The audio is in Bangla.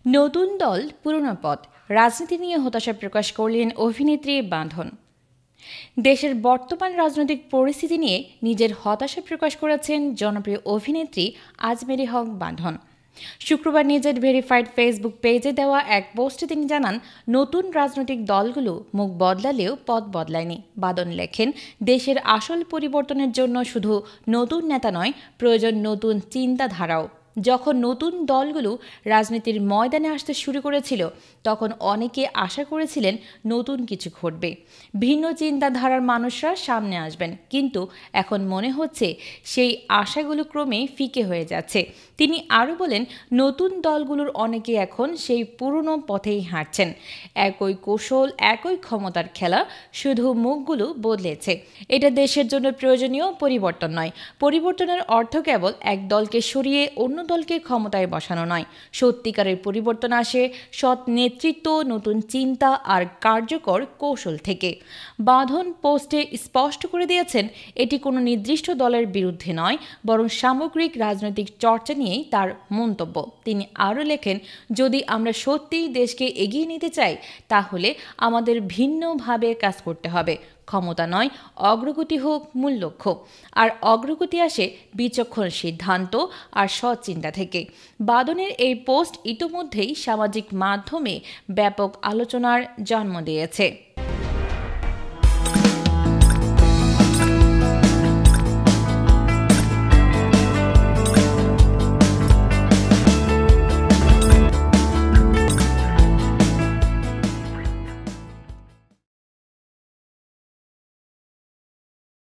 নতুন দল পুরনো পথ, রাজনীতি নিয়ে হতাশা প্রকাশ করলেন অভিনেত্রী বাঁধন। দেশের বর্তমান রাজনৈতিক পরিস্থিতি নিয়ে নিজের হতাশা প্রকাশ করেছেন জনপ্রিয় অভিনেত্রী আজমেরী হক বাঁধন। শুক্রবার নিজের ভেরিফাইড ফেসবুক পেজে দেওয়া এক পোস্টে তিনি জানান, নতুন রাজনৈতিক দলগুলো মুখ বদলালেও পথ বদলায়নি। বাঁধন লেখেন, দেশের আসল পরিবর্তনের জন্য শুধু নতুন নেতা নয়, প্রয়োজন নতুন চিন্তাধারাও। যখন নতুন দলগুলো রাজনীতির ময়দানে আসতে শুরু করেছিল, তখন অনেকে আশা করেছিলেন নতুন কিছু ঘটবে, ভিন্ন চিন্তাধারার মানুষরা সামনে আসবেন। কিন্তু এখন মনে হচ্ছে সেই আশাগুলো ক্রমেই ফিকে হয়ে যাচ্ছে। তিনি আরও বলেন, নতুন দলগুলোর অনেকে এখন সেই পুরনো পথেই হাঁটছেন। একই কৌশল, একই ক্ষমতার খেলা, শুধু মুখগুলো বদলেছে। এটা দেশের জন্য প্রয়োজনীয় পরিবর্তন নয়। পরিবর্তনের অর্থ কেবল এক দলকে সরিয়ে অন্য দলকে ক্ষমতায় বসানো নয়। সত্যিকারের পরিবর্তন আসে সৎ নেতৃত্ব, নতুন চিন্তা আর কার্যকর কৌশল থেকে। বাঁধন পোস্টে স্পষ্ট করে দিয়েছেন, এটি কোনো নির্দিষ্ট দলের বিরুদ্ধে নয়, বরং সামগ্রিক রাজনৈতিক চর্চা নিয়েই তার মন্তব্য। তিনি আরও লেখেন, যদি আমরা সত্যিই দেশকে এগিয়ে নিতে চাই, তাহলে আমাদের ভিন্নভাবে কাজ করতে হবে। ক্ষমতা নয়, অগ্রগতি হোক মূল লক্ষ্য। আর অগ্রগতি আসে বিচক্ষণ সিদ্ধান্ত আর সৎ চিন্তা থেকে। বাঁধনের এই পোস্ট ইতোমধ্যেই সামাজিক মাধ্যমে ব্যাপক আলোচনার জন্ম দিয়েছে।